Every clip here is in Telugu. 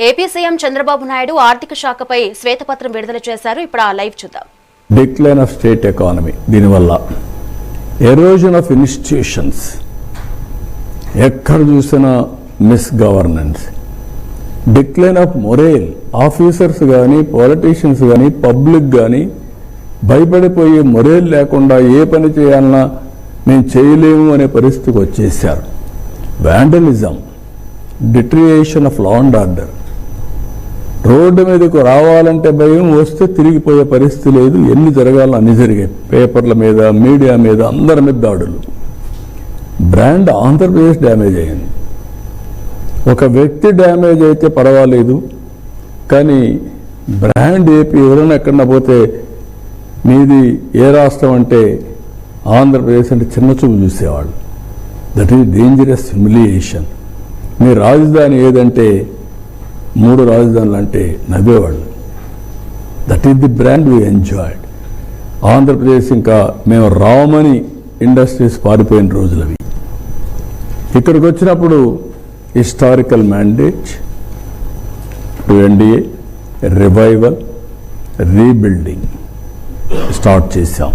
ఏపీ సీఎం చంద్రబాబు నాయుడు ఆర్థిక శాఖపై శ్వేతపత్రం విడుదల చేశారు. ఇప్పుడు ఆ లైవ్ చూద్దాం. డిక్లైన్ ఆఫ్ స్టేట్ ఎకానమీ, దీనివల్ల ఎరోజన్ ఆఫ్ ఇన్స్టిట్యూషన్స్, ఎక్కడ చూసినా miss governance, decline of మొరేల్, officers కానీ పాలిటీషియన్స్ కానీ పబ్లిక్ కానీ భయపడిపోయి మొరేల్ లేకుండా ఏ పని చేయాలన్నా మేము చేయలేము అనే పరిస్థితికి వచ్చేసారు. Vandalism, deterioration of law and order, road మీదకు రావాలంటే భయం, వస్తే తిరిగిపోయే పరిస్థితి లేదు. ఎన్ని జరగాలో అన్ని జరిగాయి. పేపర్ల మీద, మీడియా మీద, అందరి మీద దాడులు. బ్రాండ్ ఆంధ్రప్రదేశ్ డ్యామేజ్ అయింది. ఒక వ్యక్తి డ్యామేజ్ అయితే పర్వాలేదు, కానీ బ్రాండ్ ఏపీ ఎవరైనా ఎక్కడన్నా పోతే మీది ఏ రాష్ట్రం అంటే ఆంధ్రప్రదేశ్ అంటే చిన్న చూపు చూసేవాళ్ళు. That is dangerous humiliation. మీ రాజధాని ఏదంటే 3 రాజధానులు అంటే నవ్వేవాళ్ళు. That is the brand we enjoyed. Andhra Pradesh ఇంకా మేము రామని ఇండస్ట్రీస్ పారిపోయిన రోజులు అవి. ఇక్కడికి వచ్చినప్పుడు historical mandate to NDA, revival, rebuilding start చేశాం.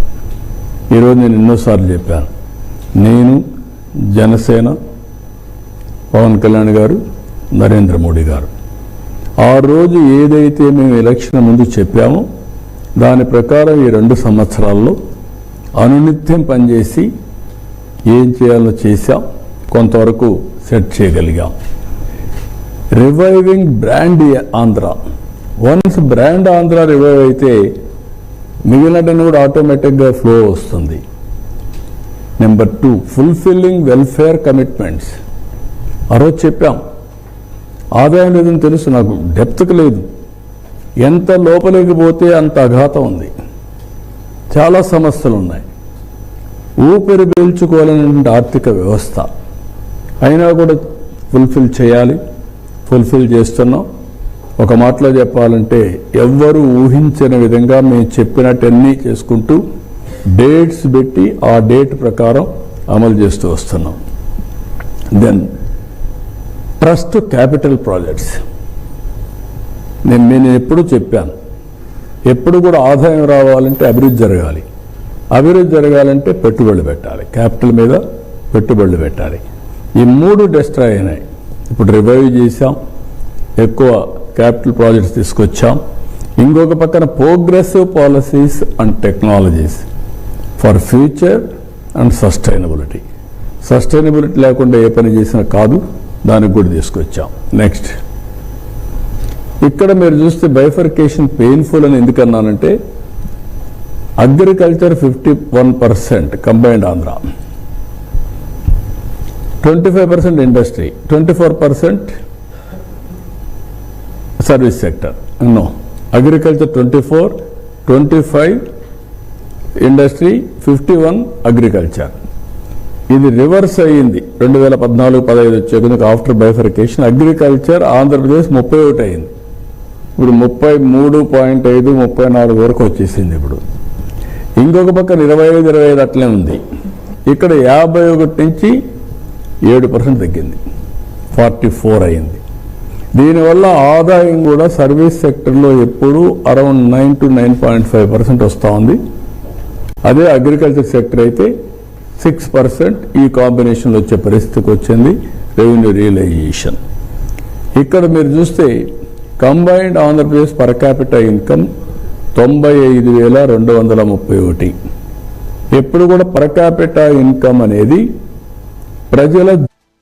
ఈరోజు నేను ఎన్నోసార్లు చెప్పాను, నేను, జనసేన, పవన్ కళ్యాణ్ గారు, నరేంద్ర మోడీ గారు ఆ రోజు ఏదైతే మేము ఎలక్షన్ ముందు చెప్పామో దాని ప్రకారం ఈ 2 సంవత్సరాల్లో అనునిత్యం పనిచేసి ఏం చేయాలో చేశాం. కొంతవరకు సెట్ చేయగలిగాం. Reviving brand Andhra. Once brand Andhra revive అయితే మిగిలినటని కూడా ఆటోమేటిక్గా ఫ్లో వస్తుంది. Number 2, fulfilling welfare commitments. ఆ రోజు చెప్పాం, ఆదాయం లేదని తెలుసు, నాకు డెప్త్కి లేదు. ఎంత లోపలికి పోతే అంత అఘాతం ఉంది. చాలా సమస్యలు ఉన్నాయి. ఊపిరి పీల్చుకోవాలనేటువంటి ఆర్థిక వ్యవస్థ అయినా కూడా ఫుల్ఫిల్ చేయాలి. ఫుల్ఫిల్ చేస్తున్నాం. ఒక మాటలో చెప్పాలంటే ఎవ్వరూ ఊహించని విధంగా మేము చెప్పినట్టన్నీ చేసుకుంటూ డేట్స్ పెట్టి ఆ డేట్ ప్రకారం అమలు చేస్తూ వస్తున్నాం. Then trust capital projects. నేను ఎప్పుడు చెప్పాను, ఎప్పుడు కూడా ఆదాయం రావాలంటే అభివృద్ధి జరగాలి. అభివృద్ధి జరగాలంటే పెట్టుబడులు పెట్టాలి. క్యాపిటల్ మీద పెట్టుబడులు పెట్టాలి. ఈ 3 డిస్ట్రాయ్ అయినాయి. ఇప్పుడు రివైవ్ చేశాం, ఎక్కువ క్యాపిటల్ ప్రాజెక్ట్స్ తీసుకొచ్చాం. ఇంకొక పక్కన progressive policies and technologies for future and sustainability. Sustainability లేకుండా ఏ పని చేసినా కాదు, దానికి కూడా తీసుకొచ్చాం. నెక్స్ట్, ఇక్కడ మీరు చూస్తే బైఫర్కేషన్ పెయిన్ఫుల్ అని ఎందుకన్నానంటే agriculture 51% combined Andhra, 25% industry, 24% service sector. No, agriculture 24, 25 industry, 51 agriculture. ఇది రివర్స్ అయ్యింది 2014-15 వచ్చే కనుక ఆఫ్టర్ బైఫర్కేషన్ అగ్రికల్చర్ ఆంధ్రప్రదేశ్ 31 అయింది. ఇప్పుడు 33.5, 34 వరకు వచ్చేసింది. ఇప్పుడు ఇంకొక పక్కన 25 అట్లే ఉంది. ఇక్కడ 51 నుంచి 7% తగ్గింది, 44 అయింది. దీనివల్ల ఆదాయం కూడా సర్వీస్ సెక్టర్లో ఎప్పుడు అరౌండ్ 9 to 9.5% వస్తూ ఉంది. అదే అగ్రికల్చర్ సెక్టర్ అయితే 6% ఈ కాంబినేషన్లో వచ్చే పరిస్థితికి వచ్చింది. Revenue realisation. ఇక్కడ మీరు చూస్తే combined Andhra Pradesh per capital income 95,231. ఎప్పుడు కూడా పర్ క్యాపిటల్ ఇన్కమ్ అనేది ప్రజల